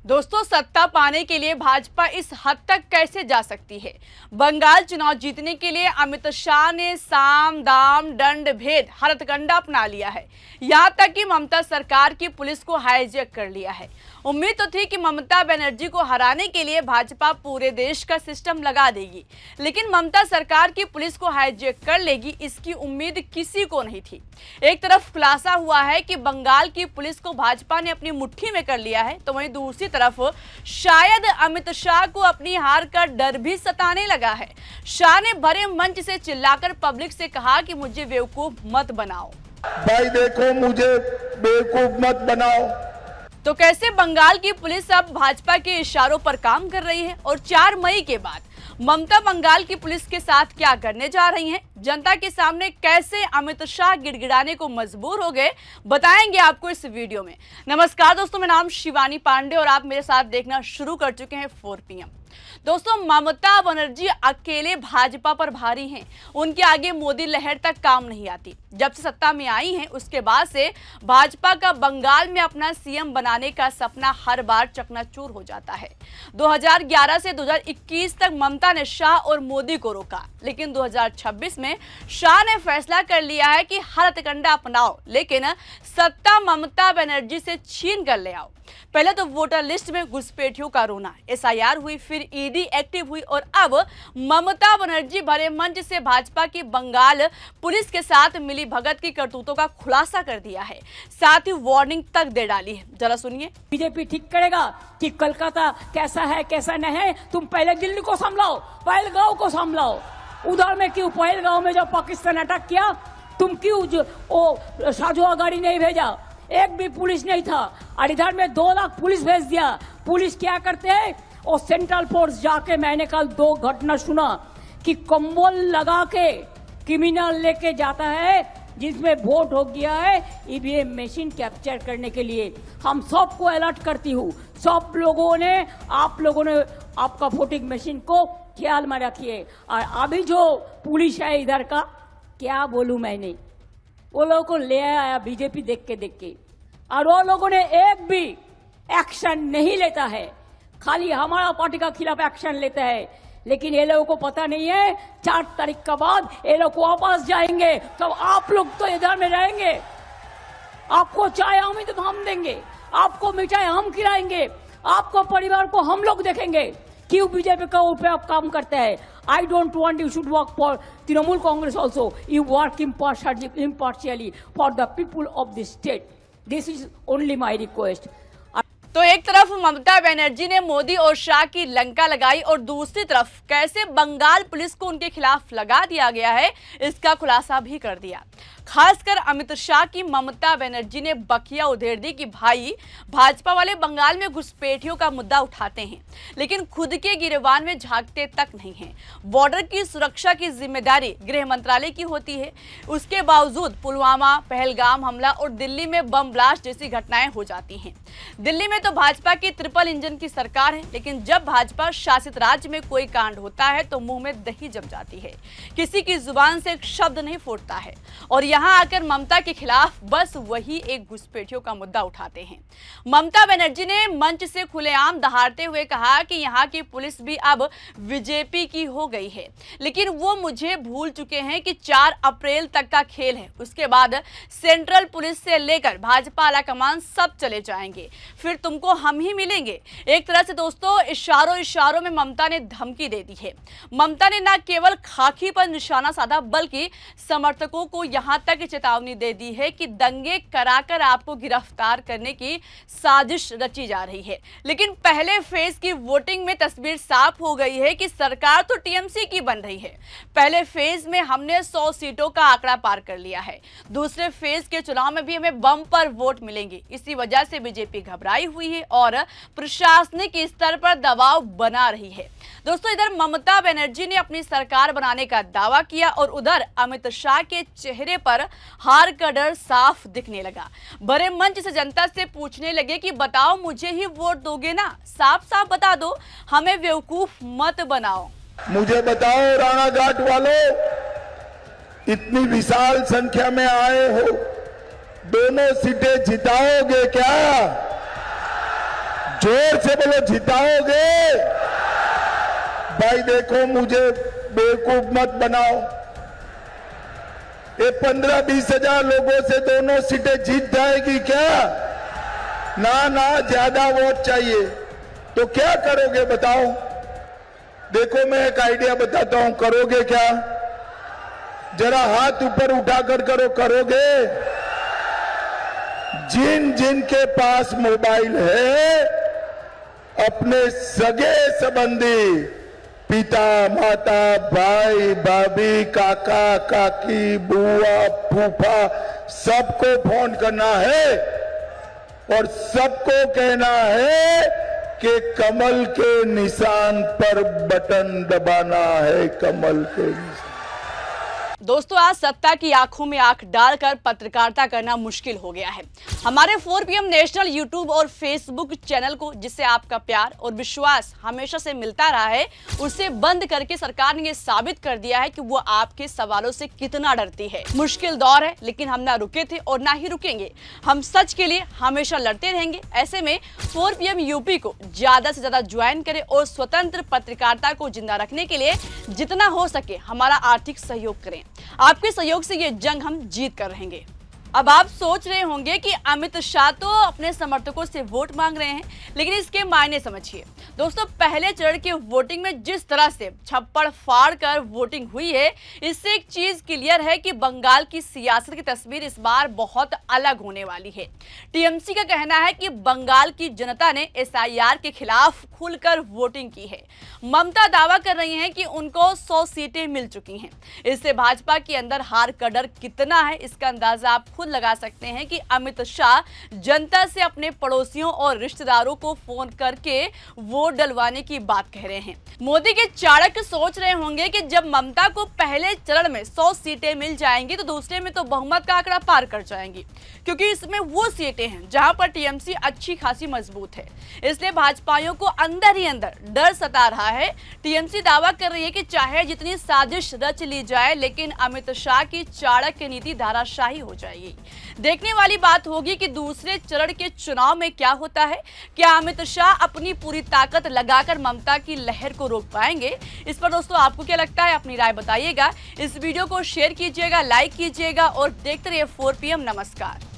दोस्तों, सत्ता पाने के लिए भाजपा इस हद तक कैसे जा सकती है? बंगाल चुनाव जीतने के लिए अमित शाह ने साम दाम दंड भेद हर हथकंडा अपना लिया है। यहां तक कि ममता सरकार की पुलिस को हाईजैक कर लिया है। उम्मीद तो थी कि ममता बनर्जी को हराने के लिए भाजपा पूरे देश का सिस्टम लगा देगी, लेकिन ममता सरकार की पुलिस को हाईजैक कर लेगी, इसकी उम्मीद किसी को नहीं थी। एक तरफ खुलासा हुआ है कि बंगाल की पुलिस को भाजपा ने अपनी मुट्ठी में कर लिया है, तो वहीं दूसरी तरफ शायद अमित शाह को अपनी हार का डर भी सताने लगा है। शाह ने भरे मंच से चिल्लाकर पब्लिक से कहा कि मुझे बेवकूफ मत बनाओ। भाई देखो, मुझे बेवकूफ मत बनाओ। तो कैसे बंगाल की पुलिस अब भाजपा के इशारों पर काम कर रही है और 4 मई के बाद ममता बंगाल की पुलिस के साथ क्या करने जा रही हैं? जनता के सामने कैसे अमित शाह गिड़गिड़ाने को मजबूर हो गए, बताएंगे आपको इस वीडियो में। नमस्कार दोस्तों, मेरा नाम शिवानी पांडे और आप मेरे साथ देखना शुरू कर चुके हैं 4 PM। दोस्तों, ममता बनर्जी अकेले भाजपा पर भारी हैं। उनके आगे मोदी लहर तक काम नहीं आती। जब से सत्ता में आई हैं, उसके बाद से भाजपा का बंगाल में अपना सीएम बनाने का सपना हर बार चकनाचूर हो जाता है। 2011 से 2021 तक ममता ने शाह और मोदी को रोका, लेकिन 2026 में शाह ने फैसला कर लिया है कि हर हथकंडा अपनाओ, लेकिन सत्ता ममता बनर्जी से छीन कर ले आओ। पहले तो वोटर लिस्ट में घुसपैठियों का रोना, SIR हुई, फिर ईडी एक्टिव हुई और अब ममता बनर्जी भरे मंच से भाजपा की बंगाल पुलिस के साथ मिली भगत की करतूतों का खुलासा कर दिया है, साथ ही वार्निंग तक दे डाली है। जरा सुनिए। बीजेपी ठीक करेगा कि कोलकाता कैसा है कैसा नहीं है, तुम पहले दिल्ली को संभलाओ, पहलगांव को संभलाओ। उधर में क्यों पहलगांव में जब पाकिस्तान अटैक किया, तुम क्यों साझुआ गाड़ी नहीं भेजा? एक भी पुलिस नहीं था और इधर में 2 लाख पुलिस भेज दिया। पुलिस क्या करते हैं? और सेंट्रल फोर्स जाके मैंने कल 2 घटना सुना कि कंबल लगा के क्रिमिनल लेके जाता है जिसमें वोट हो गया है EVM मशीन कैप्चर करने के लिए। हम सबको अलर्ट करती हूँ, सब लोगों ने आपका वोटिंग मशीन को ख्याल में रखिए। और अभी जो पुलिस है इधर का, क्या बोलूं मैंने, वो लोगों को ले आया बीजेपी देख के और वो लोगों ने एक भी एक्शन नहीं लेता है, खाली हमारा पार्टी का खिलाफ एक्शन लेता है। लेकिन ये लोगों को पता नहीं है 4 तारीख के बाद ये लोग वापस जाएंगे, तब आप लोग तो इधर में रहेंगे। आपको चाय हम देंगे, आपको मिठाई हम खिलाएंगे, आपको परिवार को हम लोग देखेंगे। क्यों बीजेपी का ऊपर आप काम करते हैं? I don't want you should work for Trinamool Congress also. You work impartially for the people of this state. This is only my request. तो एक तरफ ममता बनर्जी ने मोदी और शाह की लंका लगाई और दूसरी तरफ कैसे बंगाल पुलिस को उनके खिलाफ लगा दिया गया है, इसका खुलासा भी कर दिया। खासकर अमित शाह की ममता बनर्जी ने बखिया उधेड़ दी कि भाई, भाजपा वाले बंगाल में घुसपैठियों का मुद्दा उठाते हैं, लेकिन खुद के गिरबान में झांकते तक नहीं हैं। बॉर्डर की सुरक्षा की जिम्मेदारी गृह मंत्रालय की होती है, उसके बावजूद पुलवामा, पहलगाम हमला और दिल्ली में बम ब्लास्ट जैसी घटनाएं हो जाती हैं। दिल्ली में तो भाजपा की ट्रिपल इंजन की सरकार है, लेकिन जब भाजपा शासित राज्य में कोई कांड होता है तो मुंह में दही जम जाती है, किसी की जुबान से एक शब्द नहीं फूटता है। और यहां आकर ममता के खिलाफ बस वही एक घुसपैठियों का मुद्दा उठाते हैं। ममता बनर्जी ने मंच से खुलेआम दहाड़ते हुए कहा कि यहां की पुलिस भी अब बीजेपी की हो गई है, लेकिन वो मुझे भूल चुके हैं कि 4 अप्रैल तक का खेल है, उसके बाद सेंट्रल पुलिस से लेकर भाजपा आलाकमान सब चले जाएंगे, फिर तुमको हम ही मिलेंगे। एक तरह से दोस्तों इशारों में ममता ने धमकी दे दी है। ममता ने न केवल खाकी पर निशाना साधा, बल्कि समर्थकों को यहां तक चेतावनी दे दी है कि दंगे कराकर आपको गिरफ्तार करने की साजिश रची जा रही है। लेकिन पहले फेज की वोटिंग में तस्वीर साफ हो गई है कि सरकार तो TMC की बन रही है। पहले फेज में हमने 100 सीटों का आंकड़ा पार कर लिया है, दूसरे फेज के चुनाव में भी हमें बम पर वोट मिलेंगे। इसी वजह से बीजेपी घबराई हुई है और प्रशासनिक स्तर पर दबाव बना रही है। दोस्तों, इधर ममता बनर्जी ने अपनी सरकार बनाने का दावा किया और उधर अमित शाह के चेहरे पर हार का डर साफ दिखने लगा। बड़े मंच से जनता से पूछने लगे कि बताओ, मुझे ही वोट दोगे ना? साफ साफ बता दो, हमें बेवकूफ मत बनाओ। मुझे बताओ राणा घाट वालों, इतनी विशाल संख्या में आए हो, दोनों सीटें जिताओगे क्या? जोर से बोलो, जिताओगे? भाई देखो, मुझे बेवकूफ मत बनाओ। ये 15-20 हजार लोगों से दोनों सीटें जीत जाएगी क्या? ना, ज्यादा वोट चाहिए। तो क्या करोगे बताओ? देखो, मैं एक आइडिया बताता हूं, करोगे क्या? जरा हाथ ऊपर उठाकर करो, करोगे? जिन के पास मोबाइल है, अपने सगे संबंधी, पिता, माता, भाई, भाभी, काका, काकी, बुआ, फूफा, सबको फोन करना है और सबको कहना है कि कमल के निशान पर बटन दबाना है, कमल के निशान। दोस्तों, आज सत्ता की आंखों में आंख डालकर पत्रकारिता करना मुश्किल हो गया है। हमारे 4 PM नेशनल यूट्यूब और फेसबुक चैनल को, जिससे आपका प्यार और विश्वास हमेशा से मिलता रहा है, उसे बंद करके सरकार ने ये साबित कर दिया है कि वो आपके सवालों से कितना डरती है। मुश्किल दौर है, लेकिन हम ना रुके थे और ना ही रुकेंगे। हम सच के लिए हमेशा लड़ते रहेंगे। ऐसे में 4 PM यूपी को ज्यादा से ज्यादा ज्वाइन करें और स्वतंत्र पत्रकारिता को जिंदा रखने के लिए जितना हो सके हमारा आर्थिक सहयोग करें। आपके सहयोग से ये जंग हम जीत कर रहेंगे। अब आप सोच रहे होंगे कि अमित शाह तो अपने समर्थकों से वोट मांग रहे हैं, लेकिन इसके मायने समझिए। दोस्तों, पहले चरण के वोटिंग में जिस तरह से छप्पड़ फाड़ कर वोटिंग हुई है, इससे एक चीज क्लियर है कि बंगाल की सियासत की तस्वीर इस बार बहुत अलग होने वाली है। टीएमसी का कहना है कि बंगाल की जनता ने SIR के खिलाफ खुलकर वोटिंग की है। ममता दावा कर रही हैं कि उनको 100 सीटें मिल चुकी हैं। इससे भाजपा के अंदर हार का डर कितना है, इसका अंदाजा आप खुद लगा सकते हैं कि अमित शाह जनता से अपने पड़ोसियों और रिश्तेदारों को फोन करके वोट डलवाने की बात कह रहे हैं। मोदी के चाणक्य सोच रहे होंगे कि जब ममता को पहले चरण में 100 सीटें मिल जाएंगी तो दूसरे में तो बहुमत का आंकड़ा पार कर जाएंगी, क्योंकि इसमें वो सीटें हैं जहां पर टीएमसी अच्छी खासी मजबूत है। इसलिए भाजपाइयों को अंदर ही अंदर डर सता रहा है। टीएमसी दावा कर रही है कि चाहे जितनी साजिश रच ली जाए, लेकिन अमित शाह की चाणक्य नीति धाराशाही हो जाएगी। देखने वाली बात होगी कि दूसरे चरण के चुनाव में क्या होता है। क्या अमित शाह अपनी पूरी ताकत लगाकर ममता की लहर को रोक पाएंगे? इस पर दोस्तों आपको क्या लगता है, अपनी राय बताइएगा। इस वीडियो को शेयर कीजिएगा, लाइक कीजिएगा और देखते रहिए 4 PM। नमस्कार।